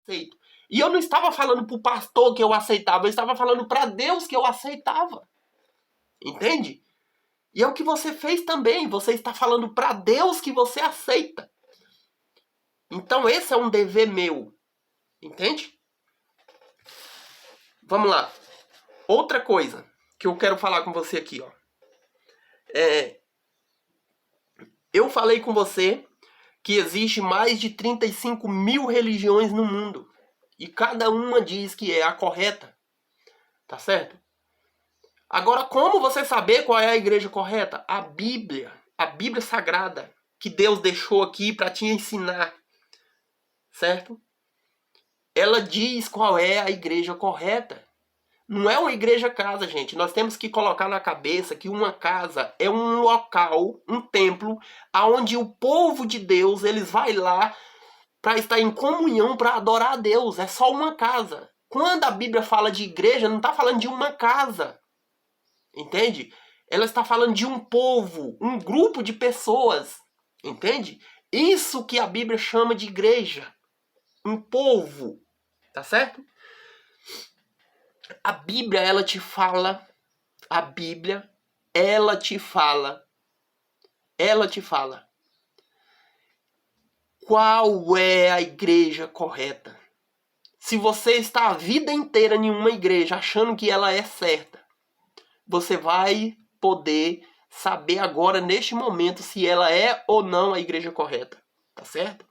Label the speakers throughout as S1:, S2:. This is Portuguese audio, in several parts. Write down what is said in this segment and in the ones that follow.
S1: aceito. E eu não estava falando para o pastor que eu aceitava, eu estava falando para Deus que eu aceitava. Entende? E é o que você fez também. Você está falando para Deus que você aceita. Então esse é um dever meu. Entende? Vamos lá. Outra coisa que eu quero falar com você aqui, ó. Eu falei com você que existe mais de 35 mil religiões no mundo. E cada uma diz que é a correta. Tá certo? Agora, como você saber qual é a igreja correta? A Bíblia Sagrada, que Deus deixou aqui para te ensinar. Certo? Ela diz qual é a igreja correta. Não é uma igreja casa, gente. Nós temos que colocar na cabeça que uma casa é um local, um templo, aonde o povo de Deus, eles vai lá para estar em comunhão, para adorar a Deus. É só uma casa. Quando a Bíblia fala de igreja, não está falando de uma casa. Entende? Ela está falando de um povo, um grupo de pessoas. Entende? Isso que a Bíblia chama de igreja. Um povo. Tá certo? A Bíblia, ela te fala. A Bíblia, ela te fala. Ela te fala. Qual é a igreja correta? Se você está a vida inteira em uma igreja achando que ela é certa, você vai poder saber agora, neste momento, se ela é ou não a igreja correta. Tá certo?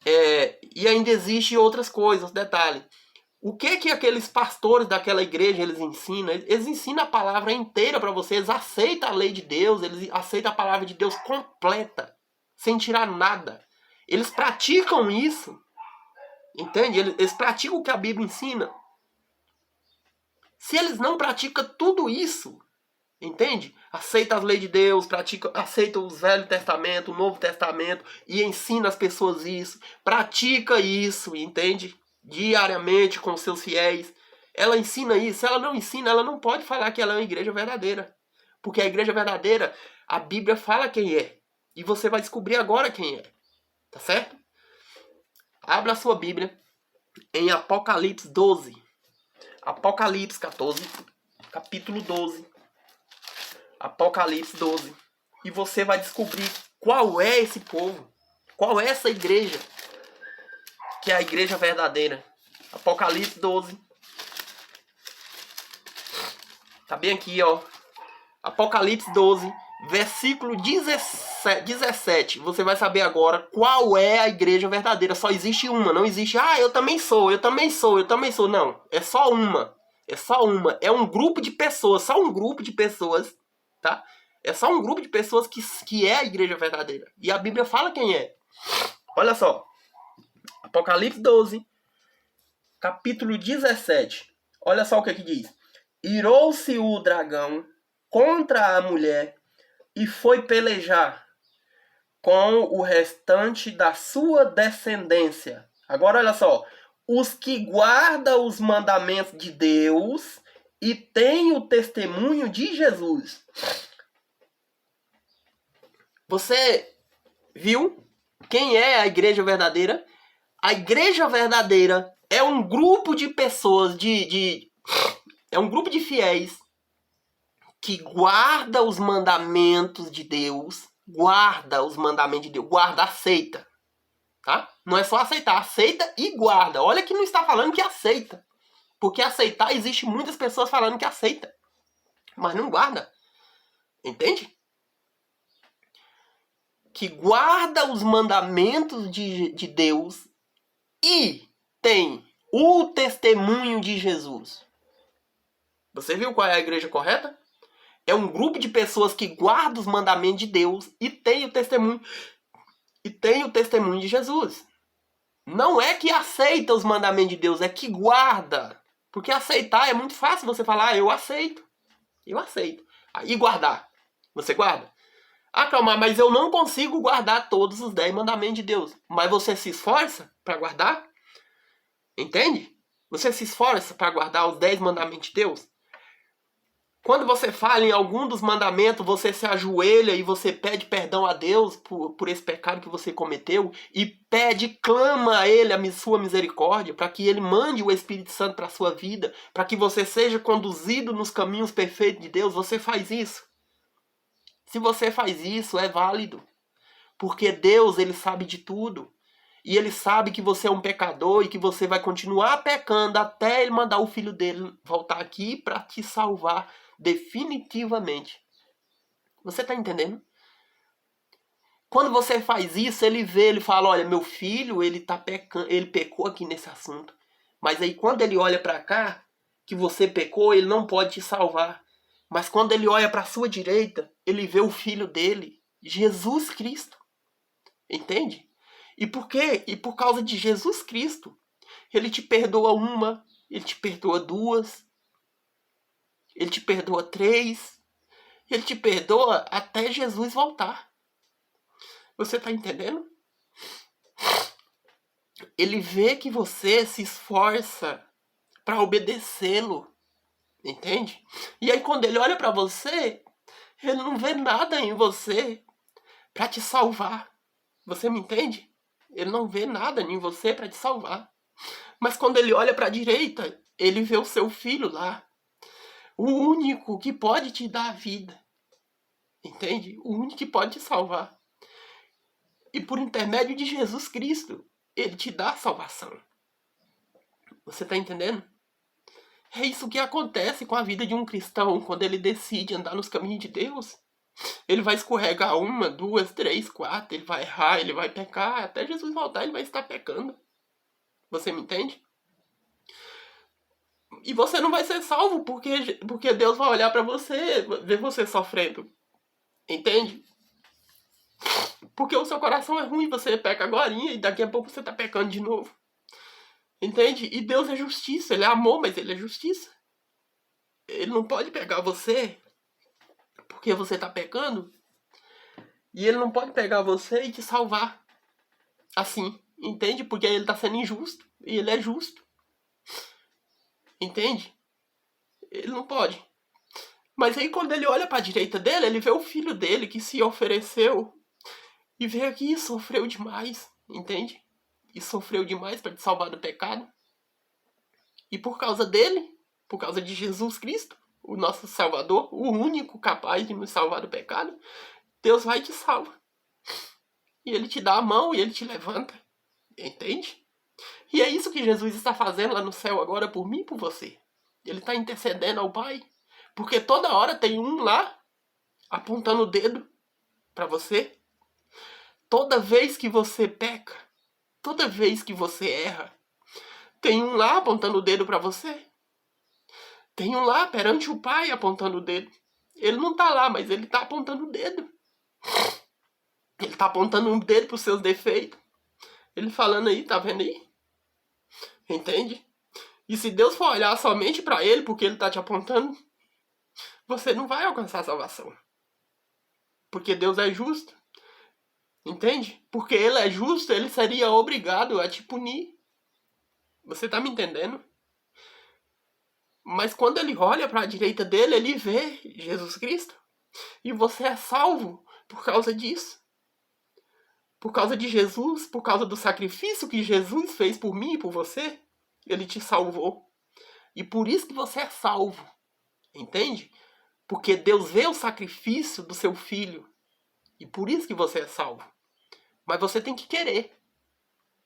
S1: E ainda existem outras coisas, detalhe. O que aqueles pastores daquela igreja eles ensinam? Eles ensinam a palavra inteira para você. Eles aceitam a lei de Deus, eles aceitam a palavra de Deus completa, sem tirar nada. Eles praticam isso. Entende? Eles praticam o que a Bíblia ensina. Se eles não praticam tudo isso, entende? Aceita as leis de Deus, aceita o Velho Testamento, o Novo Testamento e ensina as pessoas isso. Pratica isso, entende? Diariamente com seus fiéis. Ela ensina isso. Se ela não ensina, ela não pode falar que ela é uma igreja verdadeira. Porque a igreja verdadeira, a Bíblia fala quem é. E você vai descobrir agora quem é. Tá certo? Abra a sua Bíblia em Apocalipse 12. Apocalipse 14, capítulo 12. Apocalipse 12. E você vai descobrir qual é esse povo. Qual é essa igreja. Que é a igreja verdadeira. Apocalipse 12. Tá bem aqui, ó. Apocalipse 12, versículo 17. Você vai saber agora qual é a igreja verdadeira. Só existe uma. Não existe, eu também sou, eu também sou, eu também sou. Não. É só uma. É só uma. É um grupo de pessoas. Só um grupo de pessoas. Tá? É só um grupo de pessoas que é a igreja verdadeira. E a Bíblia fala quem é. Olha só. Apocalipse 12, capítulo 17. Olha só o que diz. Irou-se o dragão contra a mulher e foi pelejar com o restante da sua descendência. Agora olha só. Os que guardam os mandamentos de Deus e têm o testemunho de Jesus. Você viu quem é a igreja verdadeira? A igreja verdadeira é um grupo de pessoas, é um grupo de fiéis que guarda os mandamentos de Deus, aceita. Tá? Não é só aceitar, aceita e guarda. Olha que não está falando que aceita. Porque aceitar, existe muitas pessoas falando que aceita, mas não guarda. Entende? Que guarda os mandamentos de Deus e tem o testemunho de Jesus. Você viu qual é a igreja correta? É um grupo de pessoas que guarda os mandamentos de Deus e tem o testemunho de Jesus. Não é que aceita os mandamentos de Deus, é que guarda. Porque aceitar é muito fácil você falar, eu aceito. Eu aceito. E guardar. Você guarda? Calma, mas eu não consigo guardar todos os 10 mandamentos de Deus. Mas você se esforça para guardar? Entende? Você se esforça para guardar os 10 mandamentos de Deus? Quando você falha em algum dos mandamentos, você se ajoelha e você pede perdão a Deus por esse pecado que você cometeu e pede, clama a Ele a sua misericórdia para que Ele mande o Espírito Santo para a sua vida, para que você seja conduzido nos caminhos perfeitos de Deus. Você faz isso. Se você faz isso, é válido. Porque Deus, Ele sabe de tudo. E Ele sabe que você é um pecador e que você vai continuar pecando até Ele mandar o Filho dele voltar aqui para te salvar definitivamente. Você está entendendo? Quando você faz isso, Ele vê, Ele fala, olha, meu filho, ele tá pecando, ele pecou aqui nesse assunto. Mas aí quando Ele olha para cá, que você pecou, Ele não pode te salvar. Mas quando Ele olha para a sua direita, Ele vê o Filho dele, Jesus Cristo. Entende? E por quê? E por causa de Jesus Cristo. Ele te perdoa uma, Ele te perdoa duas, Ele te perdoa três, Ele te perdoa até Jesus voltar. Você está entendendo? Ele vê que você se esforça para obedecê-lo. Entende? E aí quando Ele olha para você, Ele não vê nada em você para te salvar. Você me entende? Ele não vê nada em você para te salvar. Mas quando Ele olha para a direita, Ele vê o seu filho lá. O único que pode te dar a vida. Entende? O único que pode te salvar. E por intermédio de Jesus Cristo, Ele te dá a salvação. Você está entendendo? É isso que acontece com a vida de um cristão quando ele decide andar nos caminhos de Deus. Ele vai escorregar uma, duas, três, quatro, ele vai errar, ele vai pecar, até Jesus voltar ele vai estar pecando. Você me entende? E você não vai ser salvo porque Deus vai olhar para você, ver você sofrendo. Entende? Porque o seu coração é ruim, você peca agorinha e daqui a pouco você está pecando de novo. Entende? E Deus é justiça, Ele é amor, mas Ele é justiça. Ele não pode pegar você porque você está pecando. E Ele não pode pegar você e te salvar assim. Entende? Porque Ele está sendo injusto. E Ele é justo. Entende? Ele não pode. Mas aí quando Ele olha para a direita dele, Ele vê o filho dele que se ofereceu. E vê aqui e sofreu demais. Entende? E sofreu demais para te salvar do pecado. E por causa dele, por causa de Jesus Cristo, o nosso Salvador, o único capaz de nos salvar do pecado, Deus vai e te salva. E Ele te dá a mão e Ele te levanta. Entende? E é isso que Jesus está fazendo lá no céu agora por mim e por você. Ele está intercedendo ao Pai. Porque toda hora tem um lá apontando o dedo para você. Toda vez que você peca, toda vez que você erra, tem um lá apontando o dedo para você. Tem um lá perante o Pai apontando o dedo. Ele não está lá, mas ele está apontando o dedo. Ele está apontando um dedo para os seus defeitos. Ele falando aí, tá vendo aí? Entende? E se Deus for olhar somente para ele, porque ele está te apontando, você não vai alcançar a salvação. Porque Deus é justo. Entende? Porque Ele é justo, Ele seria obrigado a te punir. Você está me entendendo? Mas quando Ele olha para a direita dele, Ele vê Jesus Cristo. E você é salvo por causa disso. Por causa de Jesus, por causa do sacrifício que Jesus fez por mim e por você, Ele te salvou. E por isso que você é salvo. Entende? Porque Deus vê o sacrifício do seu filho. E por isso que você é salvo. Mas você tem que querer.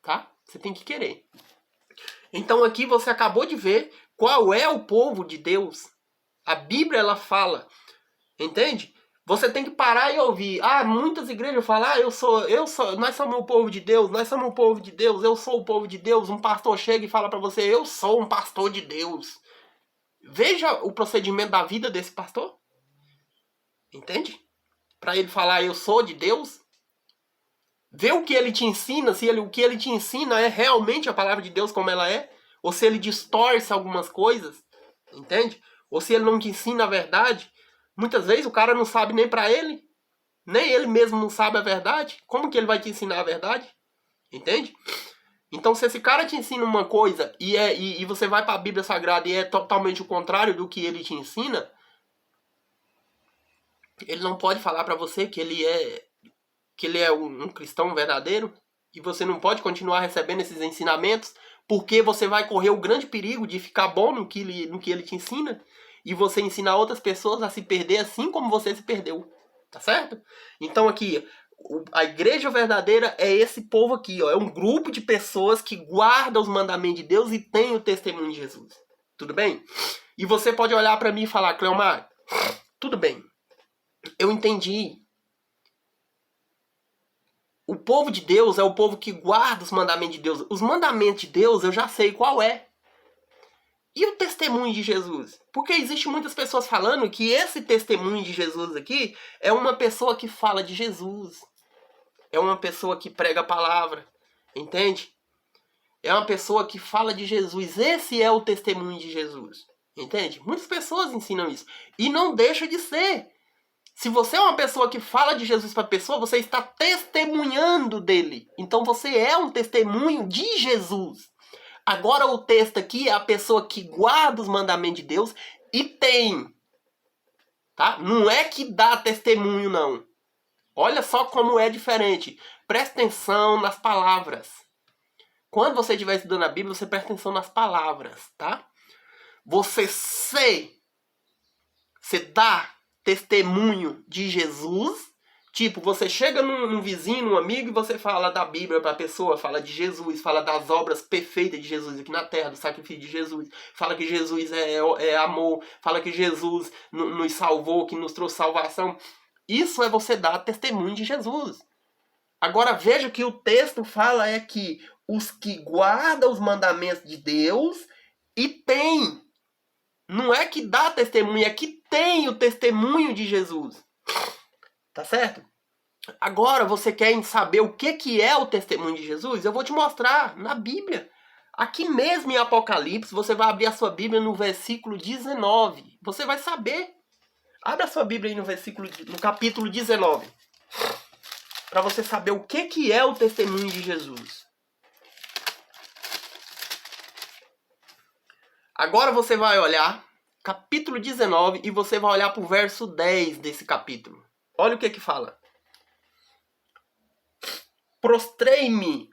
S1: Tá? Você tem que querer. Então aqui você acabou de ver qual é o povo de Deus. A Bíblia ela fala. Entende? Você tem que parar e ouvir. Muitas igrejas falam, nós somos o povo de Deus, nós somos o povo de Deus, eu sou o povo de Deus. Um pastor chega e fala para você, eu sou um pastor de Deus. Veja o procedimento da vida desse pastor. Entende? Para ele falar, eu sou de Deus. Vê o que ele te ensina, se o que ele te ensina é realmente a palavra de Deus como ela é, ou se ele distorce algumas coisas, entende? Ou se ele não te ensina a verdade. Muitas vezes o cara não sabe nem pra ele, nem ele mesmo não sabe a verdade. Como que ele vai te ensinar a verdade? Entende? Então se esse cara te ensina uma coisa e você vai para a Bíblia Sagrada e é totalmente o contrário do que ele te ensina, Ele não pode falar para você que ele é um cristão verdadeiro e você não pode continuar recebendo esses ensinamentos porque você vai correr o grande perigo de ficar bom no que ele te ensina e você ensinar outras pessoas a se perder assim como você se perdeu. Tá certo? Então aqui, a igreja verdadeira é esse povo aqui, ó. É um grupo de pessoas que guarda os mandamentos de Deus e tem o testemunho de Jesus. Tudo bem? E você pode olhar para mim e falar, Cleomar, tudo bem. Eu entendi. O povo de Deus é o povo que guarda os mandamentos de Deus. Os mandamentos de Deus eu já sei qual é. E o testemunho de Jesus? Porque existe muitas pessoas falando que esse testemunho de Jesus aqui é uma pessoa que fala de Jesus. É uma pessoa que prega a palavra. Entende? É uma pessoa que fala de Jesus. Esse é o testemunho de Jesus. Entende? Muitas pessoas ensinam isso. E não deixa de ser. Se você é uma pessoa que fala de Jesus para a pessoa, você está testemunhando dele. Então você é um testemunho de Jesus. Agora o texto aqui é a pessoa que guarda os mandamentos de Deus e tem. Tá? Não é que dá testemunho, não. Olha só como é diferente. Presta atenção nas palavras. Quando você estiver estudando a Bíblia, você presta atenção nas palavras, tá? Você dá testemunho de Jesus. Tipo, você chega num vizinho, num amigo, e você fala da Bíblia para a pessoa, fala de Jesus, fala das obras perfeitas de Jesus aqui na terra, do sacrifício de Jesus, fala que Jesus é amor, fala que Jesus nos salvou, que nos trouxe salvação. Isso é você dar testemunho de Jesus. Agora veja que o texto fala é que os que guardam os mandamentos de Deus e tem. Não é que dá testemunho, é que tem o testemunho de Jesus. Tá certo? Agora você quer saber o que é o testemunho de Jesus? Eu vou te mostrar na Bíblia. Aqui mesmo em Apocalipse, você vai abrir a sua Bíblia no versículo 19. Você vai saber. Abre a sua Bíblia aí no capítulo 19. Para você saber o que é o testemunho de Jesus. Agora você vai olhar capítulo 19 e você vai olhar para o verso 10 desse capítulo. Olha o que fala. Prostrei-me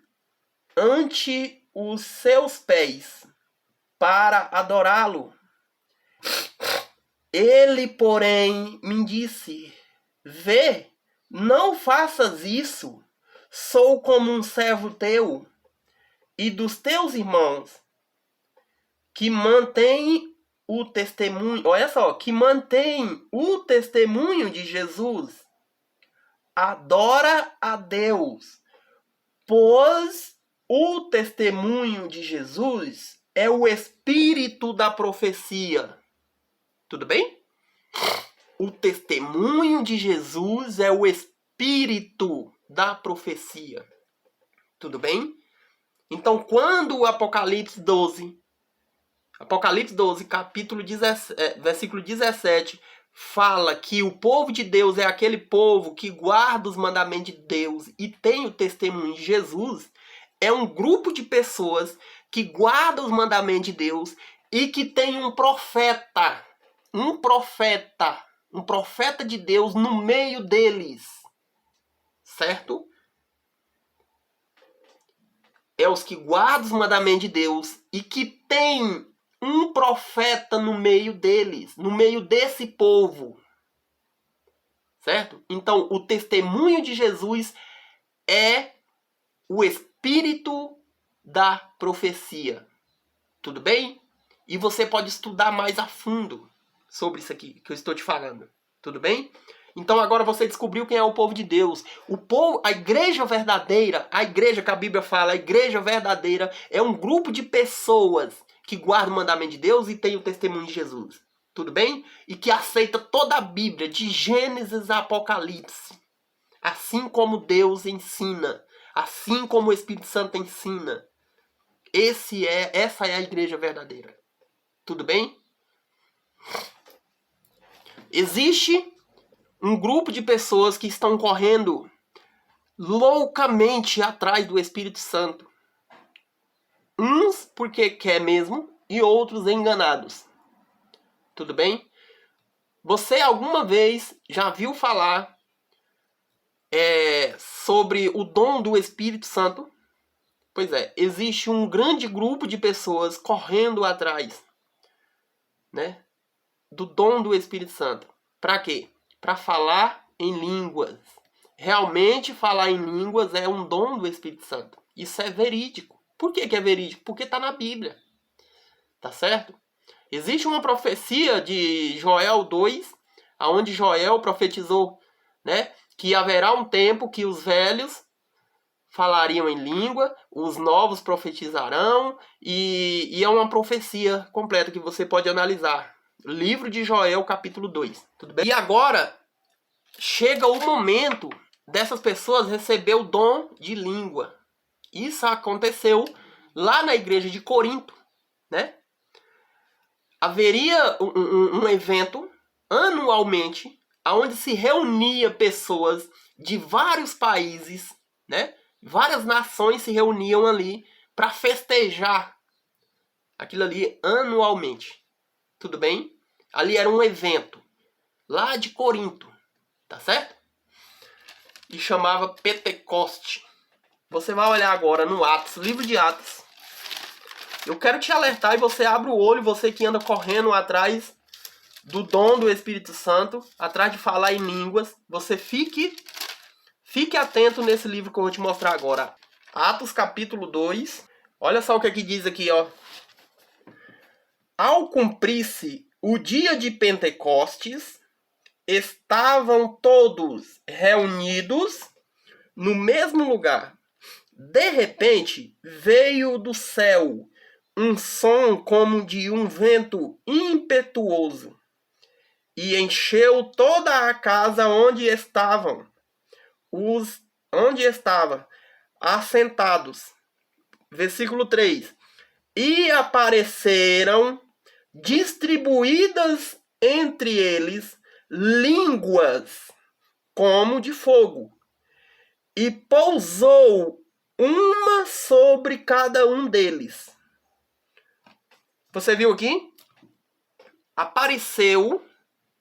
S1: ante os seus pés para adorá-lo. Ele, porém, me disse, vê, não faças isso. Sou como um servo teu e dos teus irmãos que mantém o testemunho, olha só, que mantém o testemunho de Jesus. Adora a Deus, pois o testemunho de Jesus é o espírito da profecia. Tudo bem? O testemunho de Jesus é o espírito da profecia. Tudo bem? Então, quando o Apocalipse 12, capítulo 17, versículo 17, fala que o povo de Deus é aquele povo que guarda os mandamentos de Deus e tem o testemunho de Jesus, é um grupo de pessoas que guarda os mandamentos de Deus e que tem um profeta de Deus no meio deles. Certo? É os que guardam os mandamentos de Deus e que tem um profeta no meio deles, no meio desse povo. Certo? Então, o testemunho de Jesus é o espírito da profecia. Tudo bem? E você pode estudar mais a fundo sobre isso aqui que eu estou te falando. Tudo bem? Então agora você descobriu quem é o povo de Deus. O povo, a igreja verdadeira, a igreja que a Bíblia fala, a igreja verdadeira é um grupo de pessoas que guardam o mandamento de Deus e tem o testemunho de Jesus. Tudo bem? E que aceita toda a Bíblia, de Gênesis a Apocalipse. Assim como Deus ensina. Assim como o Espírito Santo ensina. Essa é a igreja verdadeira. Tudo bem? Existe um grupo de pessoas que estão correndo loucamente atrás do Espírito Santo. Uns porque quer mesmo e outros enganados. Tudo bem? Você alguma vez já viu falar sobre o dom do Espírito Santo? Pois é, existe um grande grupo de pessoas correndo atrás, né, do dom do Espírito Santo. Para quê? Para falar em línguas. Realmente falar em línguas é um dom do Espírito Santo. Isso é verídico. Por que é verídico? Porque está na Bíblia. Tá certo? Existe uma profecia de Joel 2, onde Joel profetizou, né, que haverá um tempo que os velhos falariam em língua, os novos profetizarão, e é uma profecia completa que você pode analisar. Livro de Joel, capítulo 2. Tudo bem? E agora, chega o momento dessas pessoas receber o dom de língua. Isso aconteceu lá na igreja de Corinto, né? Haveria um evento anualmente onde se reunia pessoas de vários países, né? Várias nações se reuniam ali para festejar aquilo ali anualmente. Tudo bem? Ali era um evento lá de Corinto, tá certo? E chamava Pentecoste. Você vai olhar agora no Atos, livro de Atos. Eu quero te alertar e você abre o olho, você que anda correndo atrás do dom do Espírito Santo, atrás de falar em línguas, você fique atento nesse livro que eu vou te mostrar agora. Atos capítulo 2. Olha só o que aqui diz aqui, ó. Ao cumprir-se o dia de Pentecostes, estavam todos reunidos no mesmo lugar. De repente, veio do céu um som como de um vento impetuoso e encheu toda a casa onde estavam assentados. Versículo 3. E apareceram distribuídas entre eles línguas como de fogo, e pousou uma sobre cada um deles. Você viu aqui? Apareceu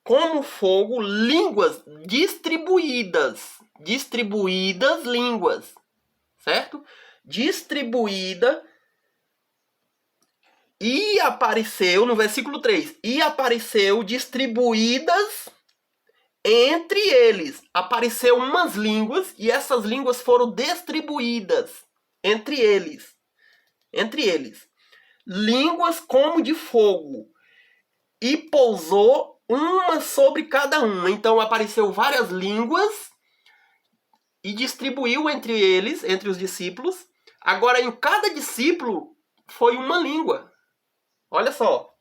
S1: como fogo línguas distribuídas línguas, certo? Distribuída. E apareceu, no versículo 3, e apareceu distribuídas entre eles. Apareceu umas línguas e essas línguas foram distribuídas entre eles. Entre eles. Línguas como de fogo. E pousou uma sobre cada uma. Então apareceu várias línguas e distribuiu entre eles, entre os discípulos. Agora em cada discípulo foi uma língua. Olha só.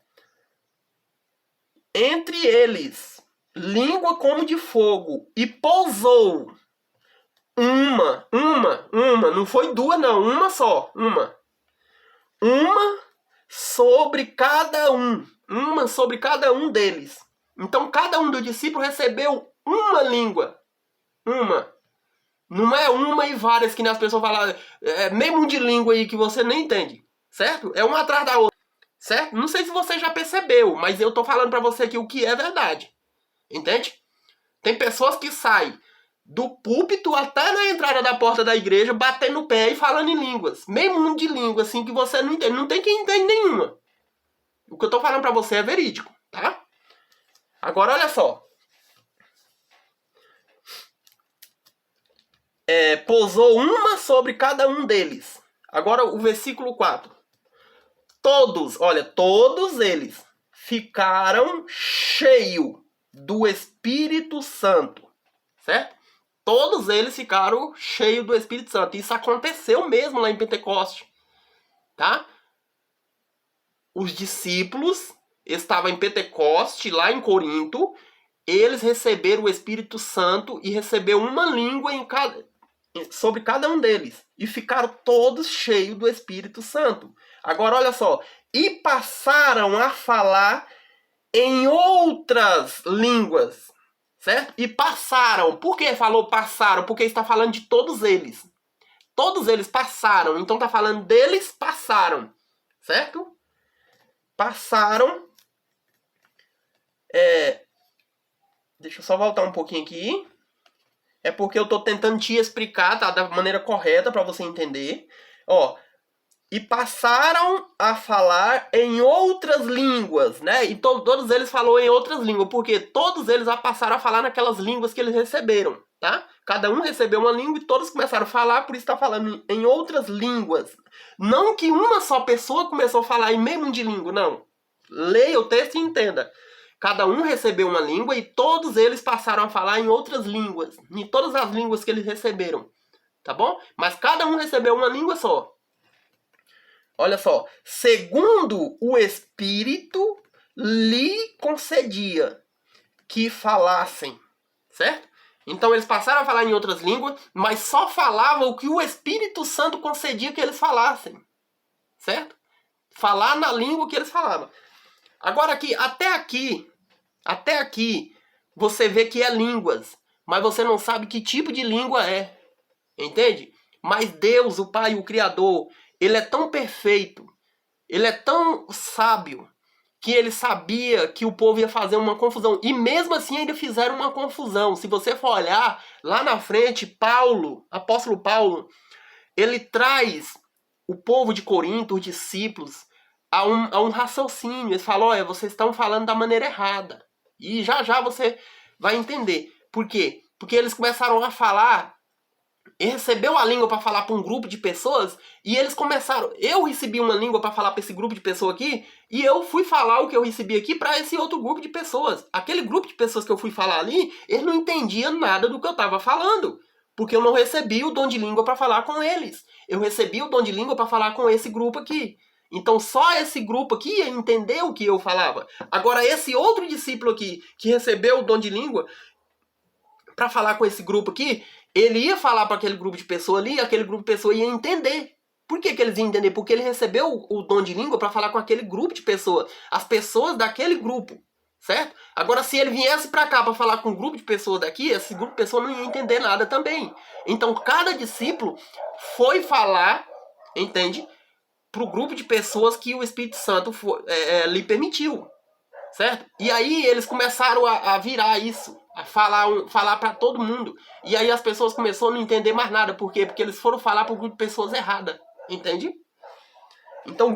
S1: Entre eles, língua como de fogo, e pousou uma, não foi duas não, uma só, uma sobre cada um deles. Então cada um dos discípulos recebeu uma língua, não é uma e várias que as pessoas falam, meio mundo de língua aí que você nem entende, certo? É uma atrás da outra. Certo? Não sei se você já percebeu, mas eu tô falando pra você aqui o que é verdade. Entende? Tem pessoas que saem do púlpito até na entrada da porta da igreja, batendo o pé e falando em línguas. Meio mundo de língua, assim, que você não entende. Não tem quem entende nenhuma. O que eu tô falando pra você é verídico, tá? Agora, olha só. Pousou uma sobre cada um deles. Agora, o versículo 4. Todos eles ficaram cheios do Espírito Santo, certo? Todos eles ficaram cheios do Espírito Santo. Isso aconteceu mesmo lá em Pentecoste, tá? Os discípulos estavam em Pentecoste, lá em Corinto. Eles receberam o Espírito Santo e recebeu uma língua sobre cada um deles. E ficaram todos cheios do Espírito Santo. Agora, olha só. E passaram a falar em outras línguas. Certo? E passaram. Por que falou passaram? Porque está falando de todos eles. Todos eles passaram. Então está falando deles passaram. Certo? Passaram Deixa eu só voltar um pouquinho aqui. É porque eu tô tentando te explicar, tá? Da maneira correta para você entender. Ó, e passaram a falar em outras línguas, né? E todos eles falaram em outras línguas, porque todos eles passaram a falar naquelas línguas que eles receberam, tá? Cada um recebeu uma língua e todos começaram a falar, por isso está falando em outras línguas. Não que uma só pessoa começou a falar em meio mundo de língua, não. Leia o texto e entenda. Cada um recebeu uma língua e todos eles passaram a falar em outras línguas, em todas as línguas que eles receberam, tá bom? Mas cada um recebeu uma língua só. Olha só, segundo o Espírito lhe concedia que falassem, certo? Então eles passaram a falar em outras línguas, mas só falavam o que o Espírito Santo concedia que eles falassem, certo? Falar na língua que eles falavam. Agora aqui, até aqui, você vê que é línguas, mas você não sabe que tipo de língua é, entende? Mas Deus, o Pai, o Criador, Ele é tão perfeito, Ele é tão sábio, que Ele sabia que o povo ia fazer uma confusão. E mesmo assim ainda fizeram uma confusão. Se você for olhar, lá na frente, Paulo, apóstolo Paulo, ele traz o povo de Corinto, os discípulos, a um raciocínio. Ele fala, olha, vocês estão falando da maneira errada. E já já você vai entender. Por quê? Porque eles começaram a falar, e recebeu a língua para falar para um grupo de pessoas, e eles começaram, eu recebi uma língua para falar para esse grupo de pessoas aqui, e eu fui falar o que eu recebi aqui para esse outro grupo de pessoas. Aquele grupo de pessoas que eu fui falar ali, eles não entendiam nada do que eu estava falando, porque eu não recebi o dom de língua para falar com eles. Eu recebi o dom de língua para falar com esse grupo aqui. Então só esse grupo aqui ia entender o que eu falava. Agora esse outro discípulo aqui, que recebeu o dom de língua, para falar com esse grupo aqui, ele ia falar para aquele grupo de pessoa ali, e aquele grupo de pessoa ia entender. Por que eles iam entender? Porque ele recebeu o dom de língua para falar com aquele grupo de pessoas, as pessoas daquele grupo, certo? Agora, se ele viesse para cá para falar com um grupo de pessoas daqui, esse grupo de pessoas não ia entender nada também. Então, cada discípulo foi falar, entende? Para o grupo de pessoas que o Espírito Santo lhe permitiu, certo? E aí eles começaram a virar isso, a falar para todo mundo. E aí as pessoas começaram a não entender mais nada. Por quê? Porque eles foram falar para o grupo de pessoas erradas. Entende? Então,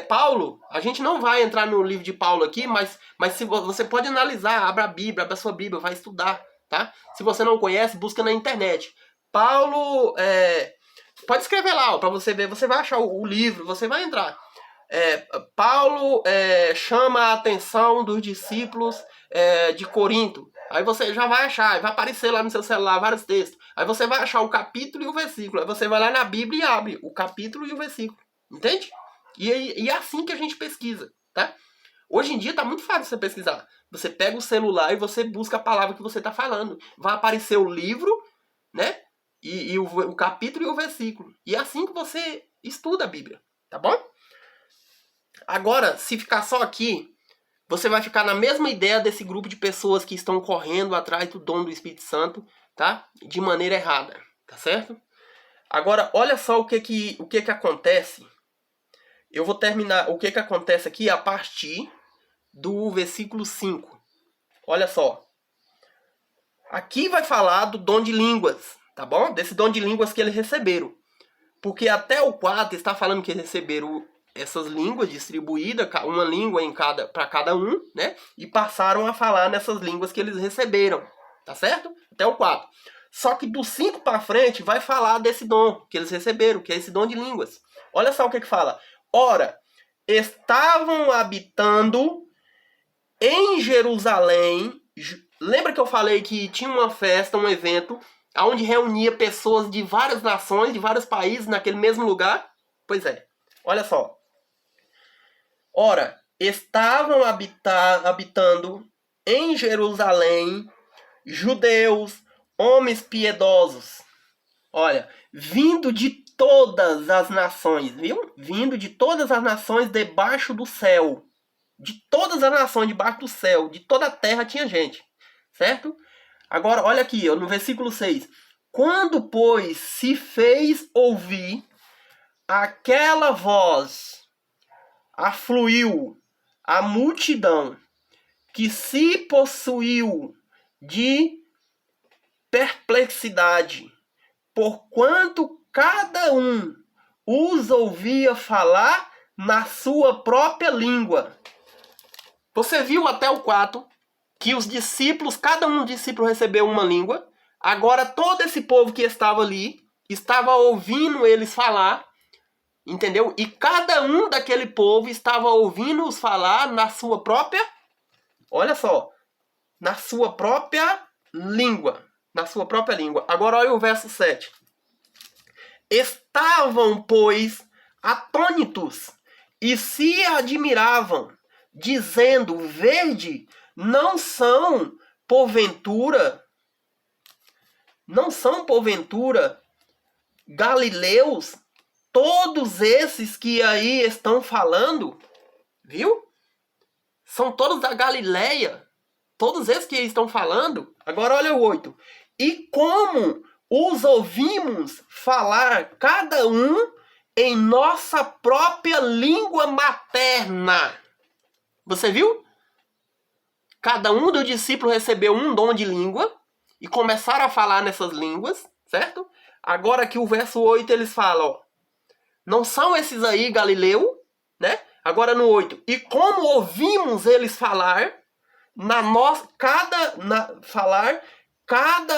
S1: Paulo, a gente não vai entrar no livro de Paulo aqui, mas se você pode analisar, abra a Bíblia, abra a sua Bíblia, vai estudar, tá? Se você não conhece, busca na internet. Paulo, pode escrever lá, para você ver, você vai achar o livro, você vai entrar. Paulo chama a atenção dos discípulos de Corinto. Aí você já vai achar, vai aparecer lá no seu celular vários textos. Aí você vai achar o capítulo e o versículo. Aí você vai lá na Bíblia e abre o capítulo e o versículo. Entende? E é assim que a gente pesquisa, tá? Hoje em dia tá muito fácil você pesquisar. Você pega o celular e você busca a palavra que você tá falando. Vai aparecer o livro, né? E o capítulo e o versículo. E é assim que você estuda a Bíblia, tá bom? Agora, se ficar só aqui, você vai ficar na mesma ideia desse grupo de pessoas que estão correndo atrás do dom do Espírito Santo, tá? De maneira errada, tá certo? Agora, olha só o que acontece. Eu vou terminar o que acontece aqui a partir do versículo 5. Olha só. Aqui vai falar do dom de línguas, tá bom? Desse dom de línguas que eles receberam. Porque até o 4 está falando que eles receberam essas línguas distribuídas, uma língua para cada um, né? E passaram a falar nessas línguas que eles receberam, tá certo? Até o 4. Só que do 5 para frente vai falar desse dom que eles receberam, que é esse dom de línguas. Olha só o que fala. Ora, estavam habitando em Jerusalém. Lembra que eu falei que tinha uma festa, um evento, onde reunia pessoas de várias nações, de vários países, naquele mesmo lugar? Pois é. Olha só. Ora, estavam habitando em Jerusalém judeus, homens piedosos. Olha, vindo de todas as nações, viu? Vindo de todas as nações debaixo do céu. De todas as nações debaixo do céu, de toda a terra tinha gente, certo? Agora, olha aqui, no versículo 6. Quando, pois, se fez ouvir aquela voz, afluiu a multidão que se possuiu de perplexidade, porquanto cada um os ouvia falar na sua própria língua. Você viu até o 4 que os discípulos, cada um discípulo recebeu uma língua. Agora todo esse povo que estava ali estava ouvindo eles falar, entendeu? E cada um daquele povo estava ouvindo-os falar na sua própria, olha só, na sua própria língua. Na sua própria língua. Agora olha o verso 7. Estavam, pois, atônitos e se admiravam, dizendo, vede, não são porventura galileus todos esses que aí estão falando? Viu? São todos da Galileia. Todos esses que estão falando. Agora olha o 8. E como os ouvimos falar cada um em nossa própria língua materna. Você viu? Cada um dos discípulos recebeu um dom de língua e começaram a falar nessas línguas, certo? Agora que o verso 8 eles falam, ó, não são esses aí Galileu, né? Agora no 8. E como ouvimos eles falar, cada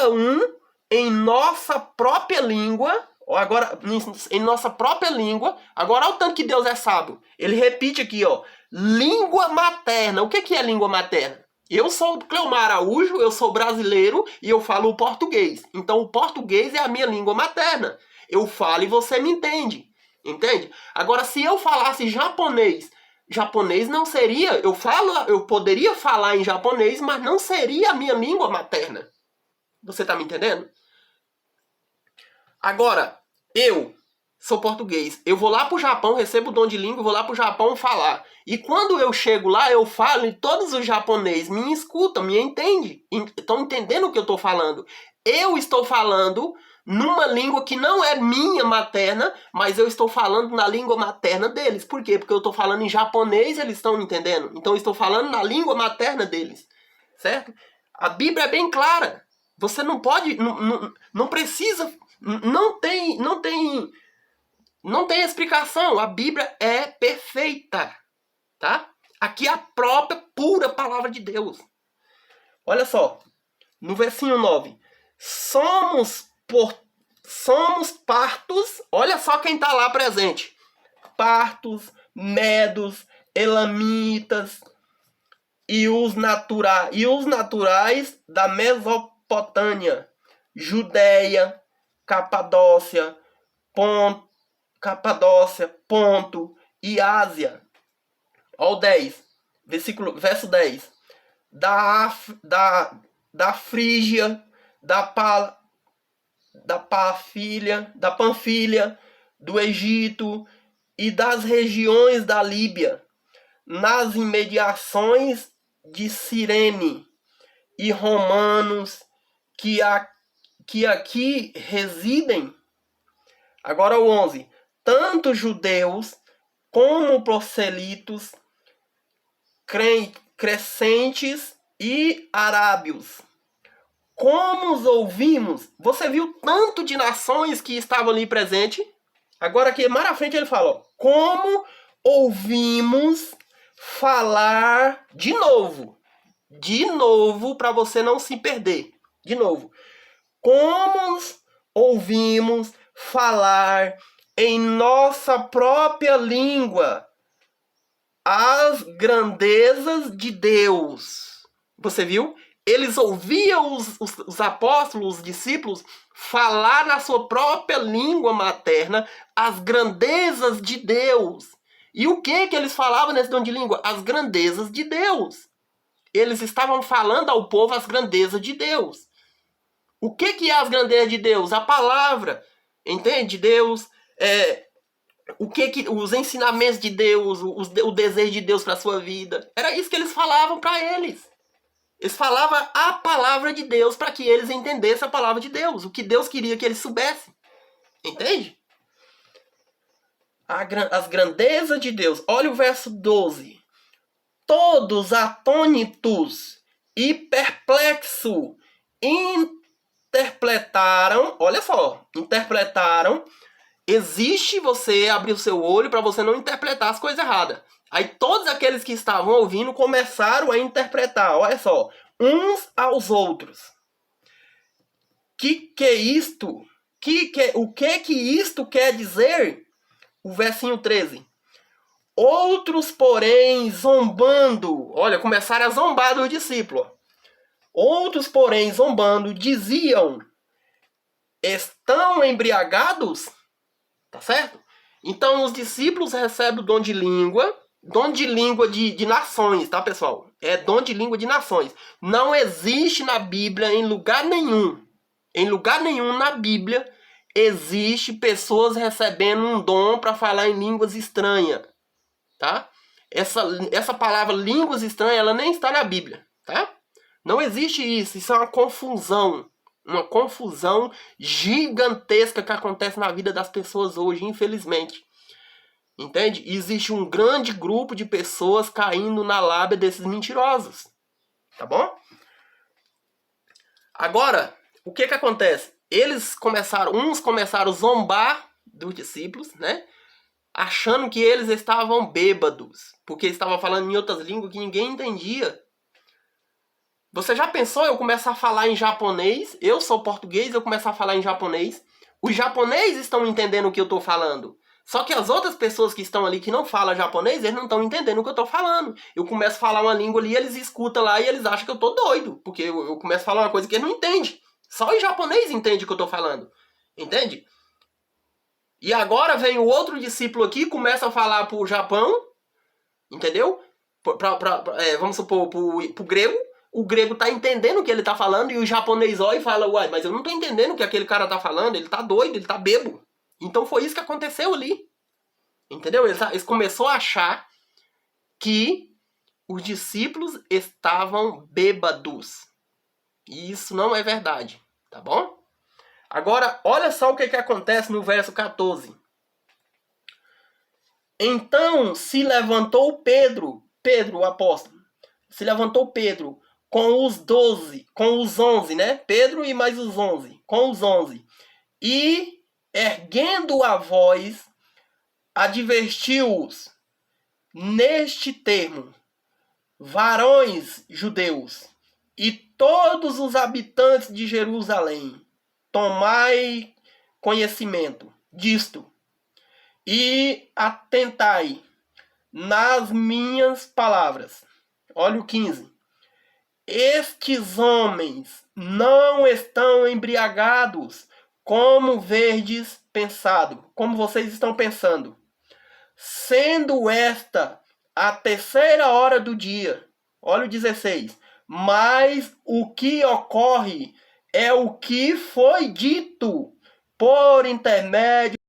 S1: um em nossa própria língua, agora em nossa própria língua. Agora olha o tanto que Deus é sábio. Ele repite aqui, ó, língua materna. O que é língua materna? Eu sou Cleomar Araújo, eu sou brasileiro e eu falo o português. Então o português é a minha língua materna. Eu falo e você me entende. Entende? Agora se eu falasse japonês não seria, eu poderia falar em japonês, mas não seria a minha língua materna. Você tá me entendendo? Agora, eu sou português. Eu vou lá pro Japão, recebo o dom de língua, vou lá pro Japão falar. E quando eu chego lá, eu falo e todos os japoneses me escutam, me entendem. Estão entendendo o que eu tô falando. Eu estou falando numa língua que não é minha materna, mas eu estou falando na língua materna deles. Por quê? Porque eu estou falando em japonês e eles estão entendendo. Então eu estou falando na língua materna deles. Certo? A Bíblia é bem clara. Você não pode, não precisa, não tem explicação. A Bíblia é perfeita, tá? Aqui é a própria, pura palavra de Deus. Olha só, no versinho 9. Somos partos, olha só quem está lá presente. Partos, medos, elamitas e os naturais da Mesopotâmia, Judéia, Capadócia, Ponto e Ásia. Olha o 10, verso 10. Da Frígia, da Panfilha, do Egito e das regiões da Líbia, nas imediações de Cirene e romanos que aqui residem. Agora o 11. Tanto judeus como proselitos, crescentes e arábios. Como os ouvimos? Você viu tanto de nações que estavam ali presentes? Agora aqui, mais à frente ele fala, ó, como ouvimos falar de novo, para você não se perder, de novo, como ouvimos falar em nossa própria língua as grandezas de Deus. Você viu? Eles ouviam os apóstolos, os discípulos, falar na sua própria língua materna as grandezas de Deus. E o que eles falavam nesse dom de língua? As grandezas de Deus. Eles estavam falando ao povo as grandezas de Deus. O que é as grandezas de Deus? A palavra, entende? Deus, os ensinamentos de Deus, o desejo de Deus para a sua vida. Era isso que eles falavam para eles. Eles falavam a palavra de Deus para que eles entendessem a palavra de Deus. O que Deus queria que eles soubessem. Entende? As grandezas de Deus. Olha o verso 12. Todos atônitos e perplexo interpretaram, olha só, interpretaram. Existe você abrir o seu olho para você não interpretar as coisas erradas. Aí todos aqueles que estavam ouvindo começaram a interpretar, olha só, uns aos outros. Que é isto? O que isto quer dizer? O versinho 13. Outros, porém, zombando, olha, começaram a zombar dos discípulos. Outros, porém, zombando, diziam: estão embriagados? Tá certo? Então, os discípulos recebem o dom de língua de nações, tá, pessoal? É dom de língua de nações. Não existe na Bíblia, em lugar nenhum na Bíblia, existe pessoas recebendo um dom para falar em línguas estranhas, tá? Essa palavra línguas estranhas, ela nem está na Bíblia, tá? Não existe isso. Isso é uma confusão gigantesca que acontece na vida das pessoas hoje, infelizmente. Entende? Existe um grande grupo de pessoas caindo na lábia desses mentirosos. Tá bom? Agora, o que acontece? Uns começaram a zombar dos discípulos, né? Achando que eles estavam bêbados, porque estavam falando em outras línguas que ninguém entendia. Você já pensou eu começar a falar em japonês? Eu sou português, eu começar a falar em japonês. Os japoneses estão entendendo o que eu estou falando. Só que as outras pessoas que estão ali que não falam japonês, eles não estão entendendo o que eu estou falando. Eu começo a falar uma língua ali, eles escutam lá e eles acham que eu estou doido. Porque eu começo a falar uma coisa que eles não entendem. Só os japoneses entendem o que eu estou falando. Entende? E agora vem o outro discípulo aqui e começa a falar pro Japão. Entendeu? Vamos supor, pro grego. O grego tá entendendo o que ele tá falando e o japonês olha e fala: uai, mas eu não tô entendendo o que aquele cara tá falando, ele tá doido, ele tá bêbado. Então foi isso que aconteceu ali. Entendeu? Eles começaram a achar que os discípulos estavam bêbados. E isso não é verdade, tá bom? Agora, olha só o que acontece no verso 14. Então se levantou Pedro, o apóstolo, se levantou Pedro com os 11, né? Pedro e mais os 11, com os 11. E, erguendo a voz, advertiu-os neste termo: varões judeus e todos os habitantes de Jerusalém, tomai conhecimento disto e atentai nas minhas palavras. Olha o 15. Estes homens não estão embriagados, como verdes pensado, como vocês estão pensando, sendo esta a 3ª hora do dia. Olha o 16. Mas o que ocorre é o que foi dito por intermédio